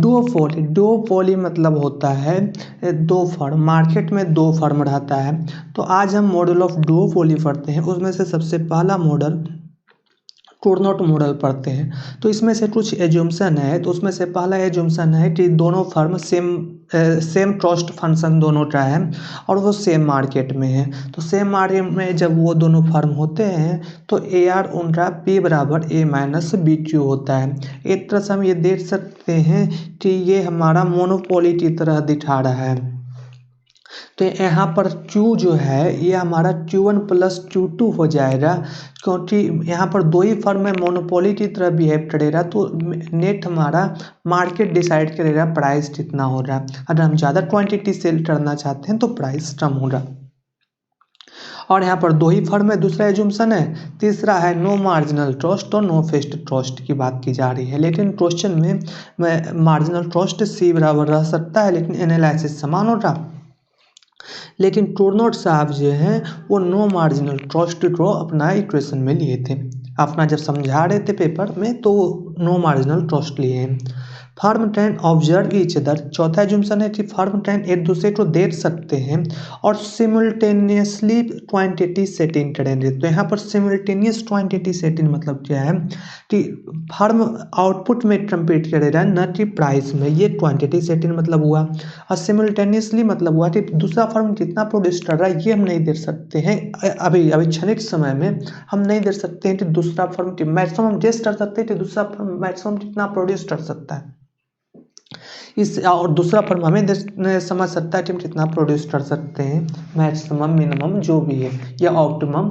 Duopoly मतलब होता है दो फर्म, मार्केट में दो फर्म रहता है। तो आज हम मॉडल ऑफ डुओपोली पढ़ते हैं। उसमें से सबसे पहला मॉडल टूरनोट मॉडल पढ़ते हैं। तो इसमें से कुछ एज्यूम्सन है। तो उसमें से पहला एज्यूम्सन है कि दोनों फर्म सेम ट्रस्ट फंक्शन दोनों का है और वो सेम मार्केट में है। तो सेम मार्केट में जब वो दोनों फर्म होते हैं तो ए आर उनका पी बराबर ए माइनस बी क्यू होता है। एक तरह से हम ये देख सकते हैं कि ये हमारा मोनोपोली की तरह दिखा रहा है। तो यहाँ पर Q जो है ये हमारा Q1 प्लस Q2 हो जाएगा, क्योंकि यहाँ पर दो ही फर्म में मोनोपोली की तरह बिहेव करेगा। तो नेट हमारा मार्केट डिसाइड करेगा प्राइस कितना हो रहा है। अगर हम ज़्यादा क्वांटिटी सेल करना चाहते हैं तो प्राइस कम होगा। और यहाँ पर दो ही फर्म है, दूसरा एजुम्सन है। तीसरा है नो मार्जिनल ट्रस्ट और नो फिक्स्ड ट्रस्ट की बात की जा रही है। लेकिन क्वेश्चन में मार्जिनल ट्रस्ट C बराबर रह सकता है, लेकिन एनालिसिस समान होगा। लेकिन टूरनोट साहब जो हैं वो नो मार्जिनल ट्रस्ट को अपना इक्वेशन में लिए थे। अपना जब समझा रहे थे पेपर में तो नो मार्जिनल ट्रस्ट लिए हैं। Firm can observe each other. चौथा एजुम्सन है कि फर्म कैन एक दूसरे को देख सकते हैं और सिमुल्टेनियसली क्वांटिटी सेटिंग करेंगे। तो यहाँ पर सिमुल्टेनियस क्वांटिटी सेटिंग मतलब क्या है कि फर्म आउटपुट में कंपीट करेगा, न कि प्राइस में। ये क्वांटिटी सेटिंग मतलब हुआ। और सिमुल्टेनियसली मतलब हुआ कि दूसरा फर्म कितना प्रोड्यूस कर रहा है ये हम नहीं देख सकते हैं। अभी क्षणिक समय में हम नहीं देख सकते हैं कि दूसरा फर्म की मैक्सिमम गेस कर सकते हैं कि दूसरा फर्म मैक्सिमम कितना प्रोड्यूस कर सकता है इस, और दूसरा फर्म हमें समझ सकता है कि हम कितना प्रोड्यूस कर सकते हैं, मैक्सिमम मिनिमम जो भी है या ऑप्टिमम।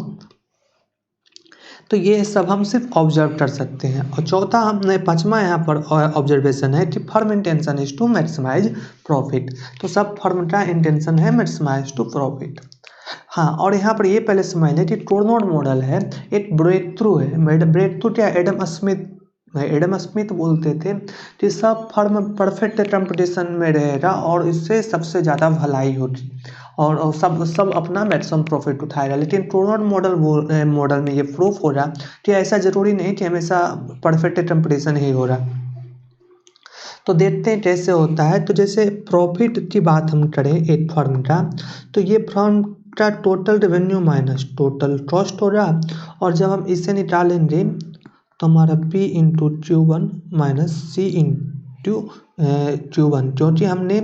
तो ये सब हम सिर्फ ऑब्जर्व कर सकते हैं। और चौथा हमने पांचवा यहाँ पर ऑब्जर्वेशन है कि firm intention is to maximise profit. तो सब फर्म का इंटेंशन है मैक्सिमाइज टू प्रॉफिट। हाँ, और यहाँ पर ये पहले समझ लें कि टूरनोट मॉडल है एक ब्रेक थ्रू है। ब्रेक थ्रू क्या एडम स्मिथ बोलते थे कि सब फर्म परफेक्ट कंपटीशन में रहेगा और इससे सबसे ज़्यादा भलाई होगी और सब अपना मैक्सिमम प्रॉफिट उठाएगा। लेकिन टूरनोट मॉडल में ये प्रूफ हो रहा कि ऐसा ज़रूरी नहीं कि हमेशा परफेक्ट कंपटीशन ही हो रहा। तो देखते हैं कैसे होता है। तो जैसे प्रॉफिट की बात हम करें एक फर्म का, तो ये फर्म का total revenue minus total cost हो रहा। और जब हम इसे निकालेंगे तो हमारा P into Q1 minus C into Q1, क्योंकि हमने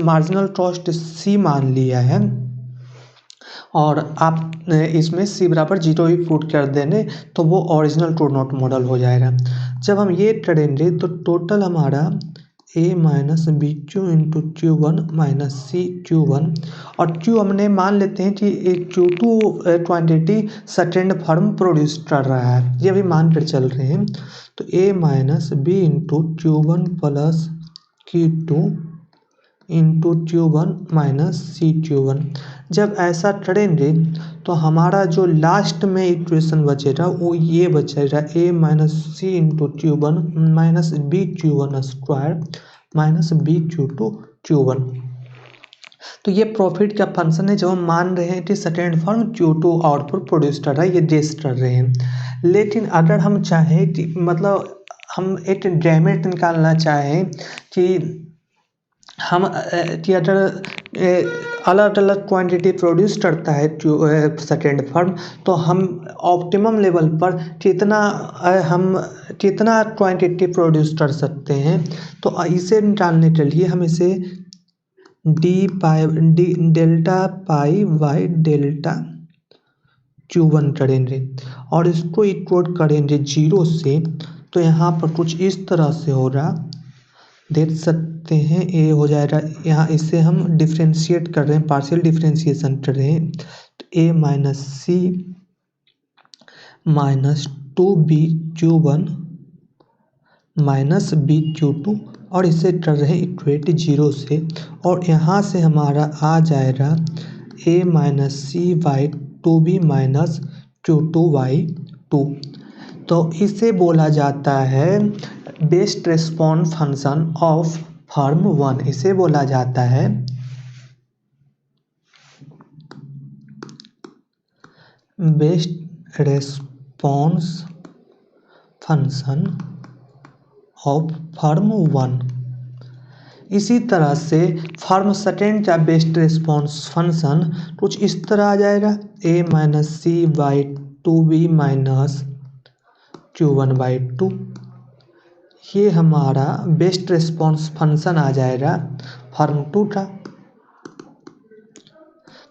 मार्जिनल कॉस्ट C मान लिया है और आप इसमें C बराबर 0 ही पुट कर देंगे तो वो ओरिजिनल टूरनोट मॉडल हो जाएगा। जब हम ये करेंगे तो टोटल हमारा A minus b q into Q1 minus C Q1, और Q हमने मान लेते हैं कि Q2 quantity second firm produce कर रहा है, ये भी मान कर चल रहे हैं। तो A minus b into Q1 plus Q2 into Q1 minus C Q1। जब ऐसा करेंगे तो हमारा जो लास्ट में इक्वेशन बचेगा वो ये बचेगा A minus C into Q1 minus b Q1 square minus b Q2 Q1। तो ये प्रॉफिट का फंक्शन है। जब हम मान रहे हैं कि second firm Q2 output produce कर रहा है, ये गेस कर रहे हैं। लेकिन अगर हम चाहें कि मतलब हम एक डैमेज निकालना चाहें कि हम कि अगर अलग अलग क्वांटिटी प्रोड्यूस करता है सेकेंड फर्म, तो हम ऑप्टिमम लेवल पर कितना क्वांटिटी प्रोड्यूस कर सकते हैं। तो इसे निकालने के लिए हम इसे delta pi by delta Q1 करेंगे और इसको इक्वल करेंगे 0 से। तो यहाँ पर कुछ इस तरह से हो रहा, देख सकते हैं। ए हो जाएगा, यहाँ इसे हम डिफ्रेंशिएट कर रहे हैं, पार्शियल डिफ्रेंशिएशन कर रहे हैं। तो A minus C minus 2B Q1 minus B Q2, और इसे कर रहे हैं इक्वेट 0 से। और यहाँ से हमारा आ जाएगा A minus C by 2B minus Q2 by 2। तो इसे बोला जाता है best response function of firm 1। इसे बोला जाता है best response function of firm 1। इसी तरह से फर्म सेकेंड का बेस्ट रिस्पॉन्स फंक्शन कुछ इस तरह आ जाएगा, a-c/2b माइनस q1/2। ये हमारा बेस्ट रिस्पॉन्स फंक्शन आ जाएगा फर्म 2 का।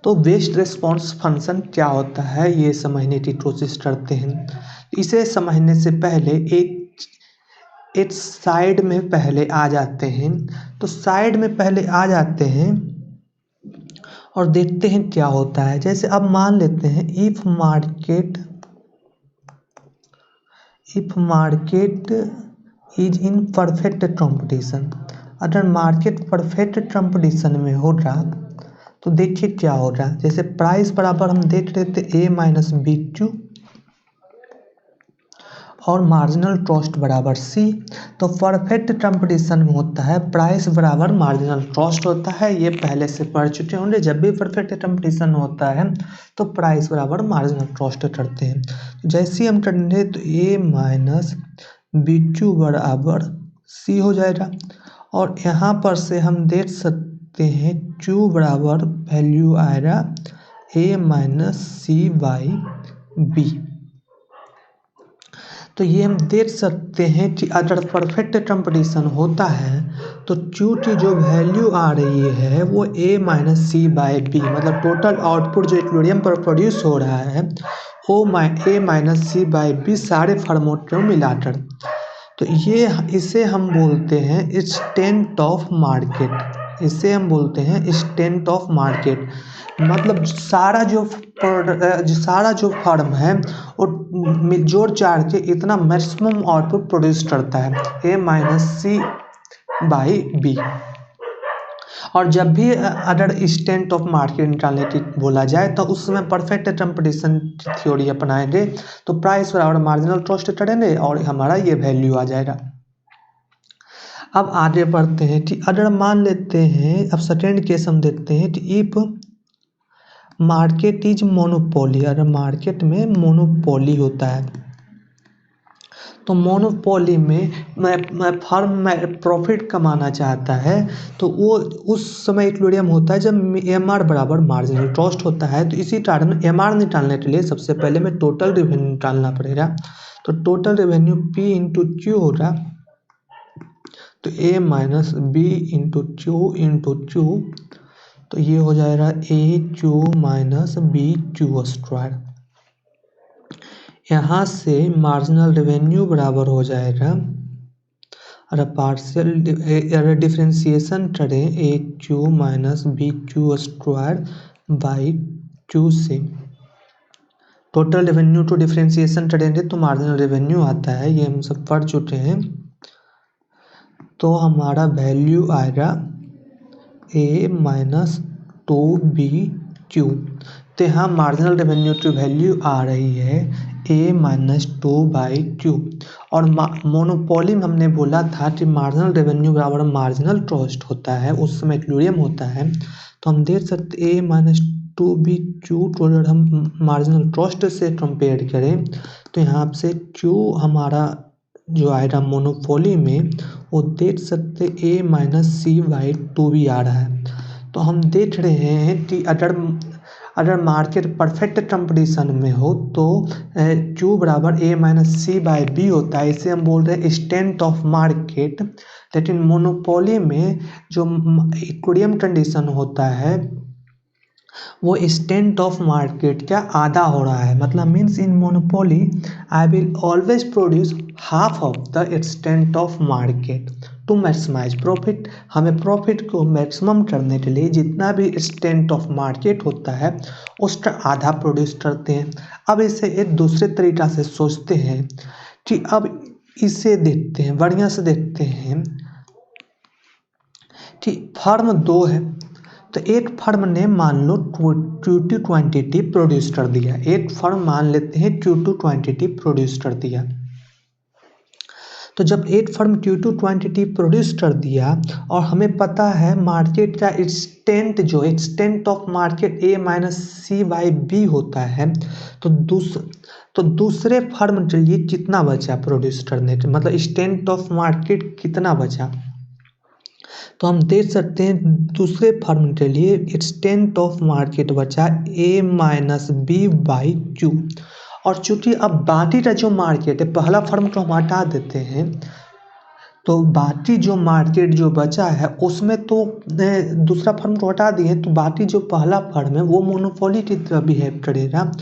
तो बेस्ट रिस्पॉन्स फंक्शन क्या होता है ये समझने की कोशिश करते हैं। इसे समझने से पहले एक साइड में पहले आ जाते हैं। तो साइड में पहले आ जाते हैं और देखते हैं क्या होता है। जैसे अब मान लेते हैं if market is in perfect competition. अगर मार्केट परफेक्ट कंपटीशन में होगा तो देखिए क्या होगा। जैसे प्राइस बराबर हम देख रहे थे a-b2 और मार्जिनल कॉस्ट बराबर c। तो परफेक्ट कंपटीशन में होता है प्राइस बराबर मार्जिनल कॉस्ट होता है, ये पहले से पढ़ चुके होंगे। जब भी परफेक्ट कंपटीशन होता है तो प्राइस बराबर मार्जिनल कॉस्ट करते हैं। जैसे हम करेंगे तो a-b2 बराबर c हो जाएगा और यहाँ पर से हम देख सकते हैं q बराबर वैल्यू आएगा a-c/b। तो ये हम देख सकते हैं कि अगर परफेक्ट कंपटीशन होता है तो Q की जो वैल्यू आ रही है वो a-c/b, मतलब टोटल आउटपुट जो इक्विलिब्रियम पर प्रोड्यूस हो रहा है वो a-c/b सारे फर्मों को मिलाकर। तो ये इसे हम बोलते हैं एक्सटेंट ऑफ मार्केट। इसे हम बोलते हैं एक्सटेंट ऑफ मार्केट, मतलब सारा जो फर्म है वो जोड़ चाड़ के इतना मैक्सिमम आउटपुट प्रोड्यूस करता है a-c/b। और जब भी अगर एक्सटेंट ऑफ मार्केट निकालने की बोला जाए तो उस समय परफेक्ट कंपटीशन थ्योरी अपनाएंगे तो प्राइस बराबर मार्जिनल कॉस्ट करेंगे और हमारा ये वैल्यू आ जाएगा। अब आगे बढ़ते हैं कि अगर मान लेते हैं, अब सेकेंड केस हम देखते हैं कि इफ मार्केट इज मोनोपोली। अगर मार्केट में मोनोपोली होता है तो मोनोपोली में फर्म प्रॉफिट कमाना चाहता है तो वो उस समय इक्विलिब्रियम होता है जब एम.आर. बराबर मार्जिनल कॉस्ट होता है। तो इसी कारण एम.आर. निकालने के लिए सबसे पहले में टोटल रेवेन्यू निकालना पड़ेगा। तो टोटल रेवेन्यू P/Q होगा, तो a-b/q/q, तो ये हो जाएगा a-q-b-q²। यहाँ से मार्जिनल रेवेन्यू बराबर हो जाएगा, अगर पार्शियल डिफरेंशिएशन करें a-q-b-q² से टोटल रेवेन्यू को डिफरेंशिएशन करेंगे तो मार्जिनल रेवेन्यू आता है, ये हम सब पढ़ चुके हैं। तो हमारा वैल्यू आएगा a-2b/q। तो यहाँ मार्जिनल रेवेन्यू की वैल्यू आ रही है a-2/q। और मोनोपोली में हमने बोला था कि मार्जिनल रेवेन्यू बराबर मार्जिनल कॉस्ट होता है, उस समय इक्विलिब्रियम होता है। तो हम देख सकते a-2b/q को अगर हम मार्जिनल कॉस्ट से कंपेयर करें तो यहाँ से q हमारा जो आएगा मोनोपोली में वो देख सकते a-c/2b आ रहा है। तो हम देख रहे हैं कि अगर मार्केट परफेक्ट कंपटीशन में हो तो Q बराबर a-c/b होता है, इसे हम बोल रहे हैं एक्सटेंट ऑफ मार्केट। लेकिन मोनोपोली में जो इक्विलिब्रियम कंडीशन होता है वो एक्सटेंट ऑफ मार्केट का आधा हो रहा है, मतलब means in monopoly I will always produce half of the extent of market to maximise profit. हमें प्रॉफिट को मैक्सिमम करने के लिए जितना भी एक्सटेंट ऑफ मार्केट होता है उसका आधा प्रोड्यूस करते हैं। अब इसे एक दूसरे तरीका से सोचते हैं कि अब इसे देखते हैं, बढ़िया से देखते हैं कि फर्म 2 है। तो एक फर्म ने मान लो Q2 क्वांटिटी प्रोड्यूस कर दिया, एक फर्म मान लेते हैं Q2 क्वांटिटी प्रोड्यूस कर दिया। तो जब एक फर्म Q2 क्वांटिटी प्रोड्यूस कर दिया और हमें पता है मार्केट का एक्सटेंट ऑफ मार्केट a-c/b होता है, तो दूसरे फर्म के लिए कितना बचा प्रोड्यूस करने के, मतलब एक्सटेंट ऑफ मार्केट कितना बचा। तो हम देख सकते हैं दूसरे फर्म के लिए एक्सटेंट ऑफ मार्केट बचा A-B/Q। और चूंकि अब बाकी का जो मार्केट है, पहला फर्म को हम हटा देते हैं, तो बाकी जो मार्केट जो बचा है उसमें तो दूसरा फर्म को हटा दिए, तो बाकी जो पहला फर्म है वो मोनोपोली की तरह बिहेव करेगा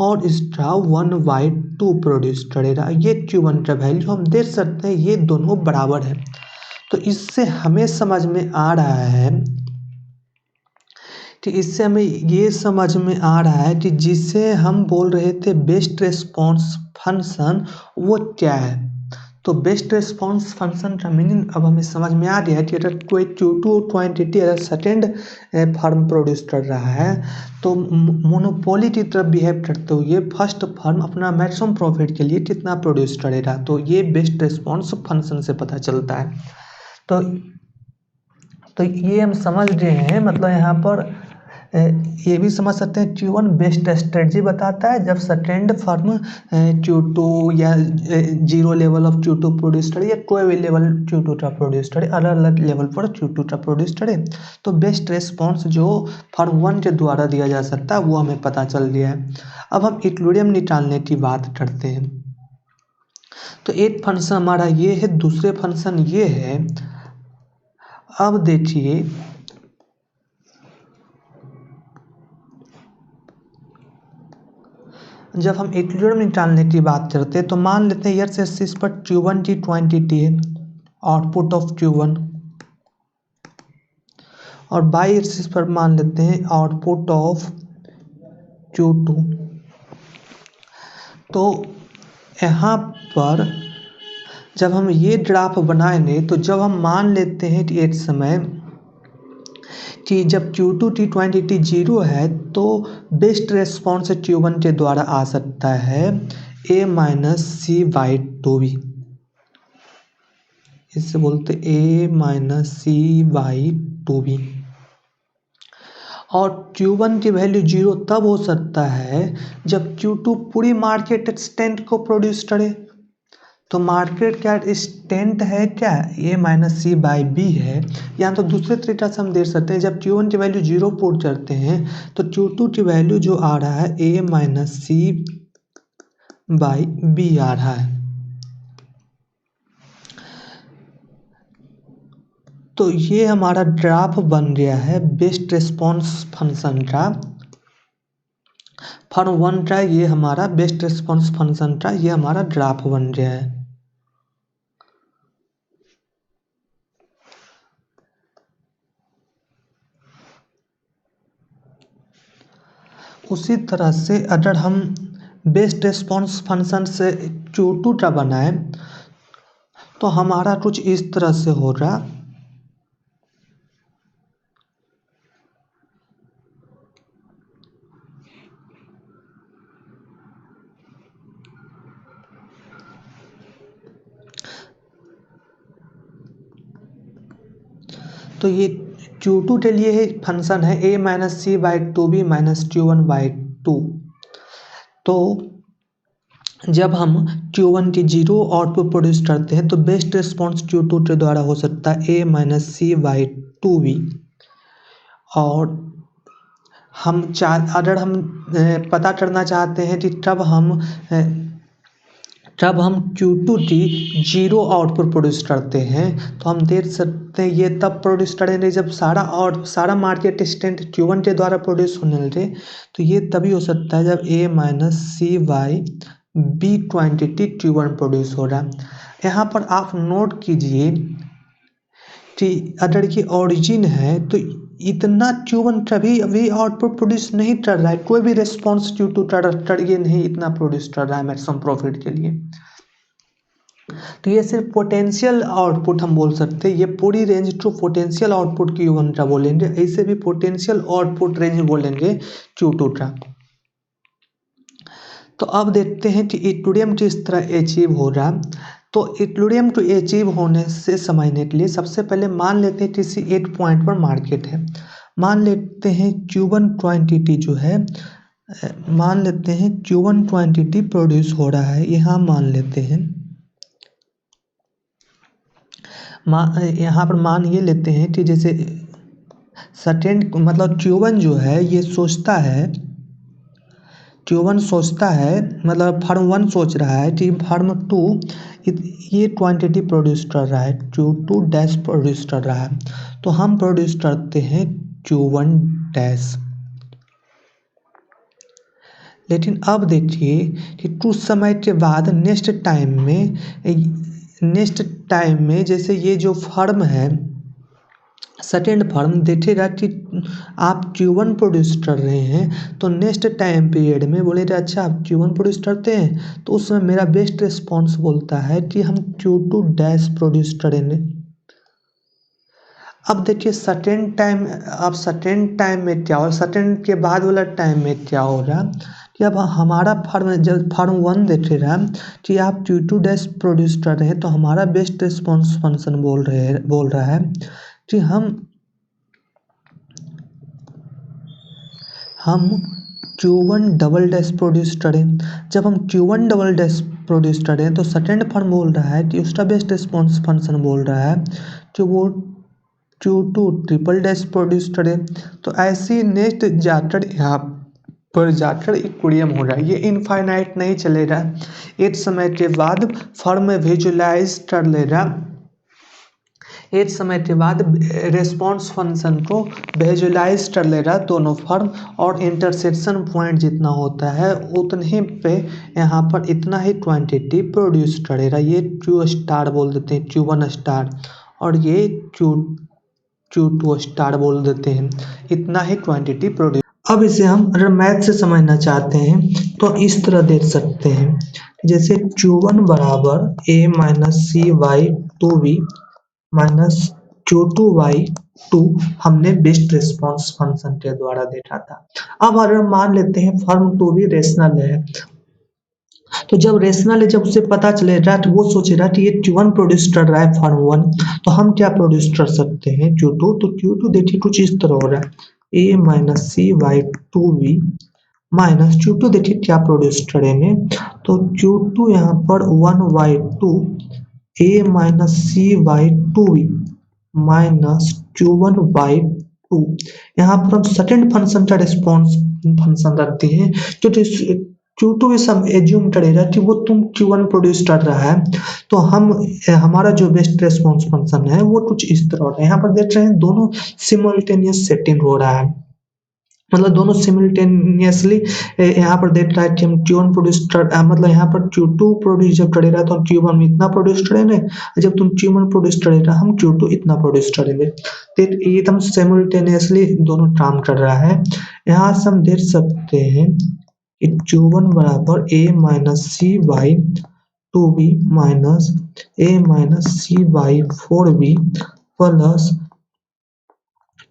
और इसका 1/2 प्रोड्यूस करेगा। ये Q1 का वैल्यू हम देख सकते हैं, ये दोनों बराबर है। तो इससे हमें समझ में आ रहा है कि जिसे हम बोल रहे थे बेस्ट रेस्पॉन्स फंक्शन, वो क्या है। तो बेस्ट रेस्पॉन्स फंक्शन का मीनिंग अब हमें समझ में आ गया है कि अगर कोई Q2 क्वांटिटी अगर सेकेंड फर्म प्रोड्यूस कर रहा है तो मोनोपोली की तरफ बिहेव करते हुए फर्स्ट फर्म अपना मैक्सिमम प्रॉफिट के लिए कितना प्रोड्यूस करेगा। तो ये बेस्ट रेस्पॉन्स फंक्शन से पता चलता है। तो ये हम समझ गए हैं, मतलब यहाँ पर ये भी समझ सकते हैं Q1 बेस्ट स्ट्रेटजी बताता है जब सेकेंड फर्म Q2 या 0 लेवल ऑफ Q2 प्रोड्यूस करे या कोई भी लेवल Q2 का प्रोड्यूस करे, अलग अलग लेवल पर Q2 का प्रोड्यूस करे, तो बेस्ट रेस्पॉन्स जो फर्म 1 के द्वारा दिया जा सकता है वो हमें पता चल गया है। अब हम इक्विलिब्रियम निकालने की बात करते हैं। तो एक फंक्शन हमारा ये है, दूसरे फंक्शन ये है। अब देखिए जब हम इक्विलिब्रियम निकालने की बात करते हैं तो मान लेते हैं एक्स एक्सिस पर Q1 की क्वांटिटी है, आउटपुट ऑफ Q1, और वाई एक्सिस पर मान लेते हैं आउटपुट ऑफ Q2। तो यहाँ पर जब हम ये ग्राफ बनाएंगे तो जब हम मान लेते हैं कि एक समय कि जब Q2 की क्वांटिटी 0 है तो बेस्ट रेस्पॉन्स Q1 के द्वारा आ सकता है A-C/2B। इससे बोलते A-C/2B। और Q1 की वैल्यू 0 तब हो सकता है जब Q2 पूरी मार्केट एक्सटेंट को प्रोड्यूस करे। तो मार्केट क्या एक्सटेंट है, क्या A-C/B है। यहाँ तो दूसरे तरीका से हम देख सकते हैं, जब Q1 की वैल्यू 0 पुट करते हैं तो Q2 की वैल्यू जो आ रहा है A-C/B आ रहा है। तो ये हमारा ग्राफ बन गया है बेस्ट रेस्पॉन्स फंक्शन का, फर्म 1 का। ये हमारा बेस्ट रेस्पॉन्स फंक्शन का ये हमारा ग्राफ बन गया है। उसी तरह से अगर हम बेस्ट रेस्पॉन्स फंक्शन से Q2 का बनाए तो हमारा कुछ इस तरह से होगा। तो ये Q2 के लिए फंक्शन है A-C/2B - Q1/2। तो जब हम Q1 की 0 आउटपुट प्रोड्यूस करते हैं तो बेस्ट रिस्पॉन्स Q2 के द्वारा हो सकता है A-C/2B। और अगर हम पता करना चाहते हैं कि जब हम Q2 की 0 आउटपुट प्रोड्यूस करते हैं तो हम देख सकते हैं ये तब प्रोड्यूस करेंगे जब सारा मार्केट एक्सटेंट Q1 के द्वारा प्रोड्यूस होने लगे। तो ये तभी हो सकता है जब A-C/B क्वांटिटी Q1 प्रोड्यूस हो रहा है। यहाँ पर आप नोट कीजिए कि अगर ये ओरिजिन है तो इतना Q1 कभी अभी आउटपुट प्रोड्यूस नहीं कर रहा है, कोई भी रिस्पॉन्स Q2 कर ये नहीं इतना प्रोड्यूस कर रहा है मैक्सिमम प्रॉफिट के लिए। तो ये सिर्फ पोटेंशियल आउटपुट हम बोल सकते हैं, ये पूरी रेंज को पोटेंशियल आउटपुट Q1 का बोलेंगे, ऐसे भी पोटेंशियल आउटपुट रेंज बोलेंगे Q2 का। तो अब देखते हैं कि इक्विलिब्रियम किस तरह अचीव हो रहा। तो इक्विलिब्रियम को अचीव होने से समझने के लिए सबसे पहले मान लेते हैं किसी एक पॉइंट पर मार्केट है। मान लेते हैं Q1 क्वांटिटी जो है, मान लेते हैं Q1 क्वांटिटी प्रोड्यूस हो रहा है, यहाँ मान लेते हैं। यहाँ पर मान ये लेते हैं कि जैसे सर्टेन मतलब Q1 जो है ये सोचता है, Q1 सोचता है मतलब फर्म 1 सोच रहा है कि फर्म 2 ये क्वांटिटी प्रोड्यूस कर रहा है, Q2 डैश प्रोड्यूस कर रहा है, तो हम प्रोड्यूस करते हैं Q1 डैश। लेकिन अब देखिए कि कुछ समय के बाद नेक्स्ट टाइम में जैसे ये जो फर्म है सेकेंड फर्म देखेगा कि आप Q1 प्रोड्यूस कर रहे हैं, तो नेक्स्ट टाइम पीरियड में बोलेगा अच्छा आप Q1 प्रोड्यूस करते हैं, तो उसमें मेरा बेस्ट रिस्पॉन्स बोलता है कि हम Q2 डैश प्रोड्यूस करेंगे। अब देखिए सर्टेन टाइम में क्या हो, सर्टेन के बाद वाला टाइम में क्या होगा कि अब हमारा जब फर्म 1 देखेगा कि आप Q2 डैश प्रोड्यूस कर रहे हैं, तो हमारा बेस्ट रिस्पॉन्स फंक्शन बोल रहा है कि हम Q1 डबल डैश प्रोड्यूस करें। जब हम Q1 डबल डैश प्रोड्यूस करें तो सेकेंड फर्म बोल रहा है कि उसका बेस्ट रिस्पॉन्स फंक्शन बोल रहा है कि वो Q2 ट्रिपल डैश प्रोड्यूस करे। तो ऐसी नेक्स्ट जाकर यहाँ पर जाकर इक्विलिब्रियम हो रहा है, ये इनफाइनाइट नहीं चलेगा। एक समय के बाद फर्म विजुलाइज कर लेगा, एक समय के बाद रेस्पॉन्स फंक्शन को विजुलाइज कर लेगा दोनों फर्म, और इंटरसेक्शन पॉइंट जितना होता है उतने पे यहाँ पर इतना ही क्वांटिटी प्रोड्यूस करेगा। ये Q स्टार बोल देते हैं, Q1 स्टार, और ये Q2 स्टार बोल देते हैं, इतना ही क्वांटिटी प्रोड्यूस। अब इसे हम अगर मैथ से समझना चाहते हैं तो इस तरह देख सकते हैं, जैसे Q1 बराबर a minus c y 2b minus Q2y2 हमने बेस्ट रिस्पॉन्स फंक्शन के द्वारा देखा था। अब अगर मान लेते हैं फर्म 2 भी रेशनल है, तो जब रेशनल है, जब उसे पता चलेगा तो वो सोचेगा कि ये Q1 प्रोड्यूस कर रहा है फर्म 1, तो हम क्या प्रोड्यूस कर सकते हैं Q2। तो Q2 देखिए कुछ इस तरह हो रहा है, a minus c y 2b minus Q2 देखिए क्या प्रोड्यूस करेंगे, तो Q2 यहाँ पर 1y2 a minus c y 2b minus Q1y2। यहाँ पर हम सेकेंड फंक्शन का रिस्पॉन्स फंक्शन रखते हैं, क्योंकि Q2 भी सब एज्यूम करेगा कि वो तुम Q1 प्रोड्यूस कर रहा है, तो हमारा जो बेस्ट रेस्पॉन्स फंक्शन है वो कुछ इस तरह होता है। यहाँ पर देख रहे हैं दोनों सिमल्टेनियस सेटिंग हो रहा है, मतलब दोनों सिमल्टेनियसली यहाँ पर देख रहा है कि हम Q1 प्रोड्यूस कर, मतलब यहाँ पर Q2 प्रोड्यूस जब करेगा तो हम Q1 में इतना प्रोड्यूस करेंगे, जब तुम Q1 प्रोड्यूस करेगा हम Q2 इतना प्रोड्यूस करेंगे। तो ये एकदम सिमल्टेनियसली दोनों काम कर रहा है। यहाँ से हम देख सकते हैं कि Q1 बराबर a minus c y 2b minus a minus c y 4b plus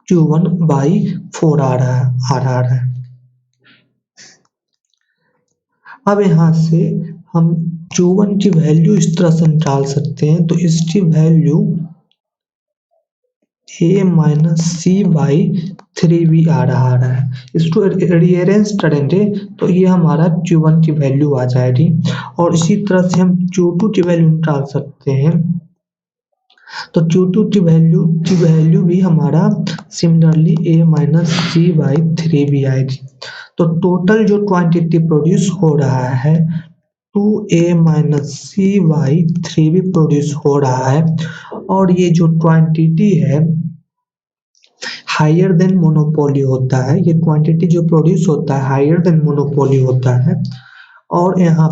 Q1/4 आ रहा है। अब यहाँ से हम Q1 की वैल्यू इस तरह से निकाल सकते हैं, तो इसकी value a minus c y 3b आ रहा है। इसको रीअरेंज करेंगे तो ये हमारा Q1 की वैल्यू आ जाएगी, और इसी तरह से हम Q2 की वैल्यू निकाल सकते हैं, तो Q2 की वैल्यू भी हमारा similarly a minus c y 3b आएगी। तो टोटल जो क्वांटिटी प्रोड्यूस हो रहा है 2a minus c y 3b produce हो रहा है, और ये जो क्वांटिटी है हायर देन मोनोपोली होता है, ये क्वांटिटी जो प्रोड्यूस होता है हायर देन मोनोपोली होता है, और यहाँ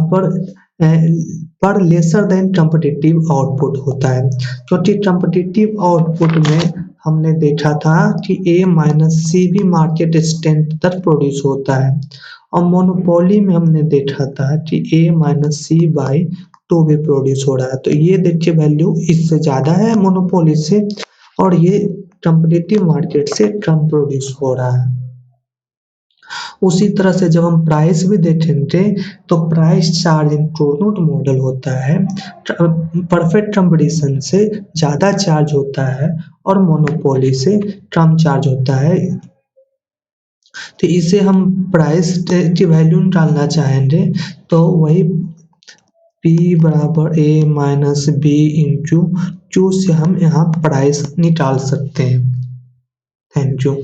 पर लेसर देन कॉम्पिटिटिव आउटपुट होता है, क्योंकि कॉम्पिटिटिव आउटपुट में हमने देखा था कि a माइनस सी भी मार्केट स्ट्रेंथ तक प्रोड्यूस होता है, और मोनोपोली में हमने देखा था कि a माइनस सी बाई 2 भी प्रोड्यूस हो रहा है। तो ये देखिए वैल्यू इससे ज़्यादा है मोनोपोली से, और ये कॉम्पिटिटिव मार्केट से कम प्रोड्यूस हो रहा है। उसी तरह से जब हम प्राइस भी देखेंगे तो प्राइस चार्ज इन टोरनोट मॉडल होता है, परफेक्ट कंपटीशन से ज़्यादा चार्ज होता है और मोनोपोली से कम चार्ज होता है। तो इसे हम प्राइस की वैल्यू निकालना चाहेंगे तो वही P बराबर a माइनस बी इंटू चूज से हम यहाँ प्राइस निकाल सकते हैं। Thank you.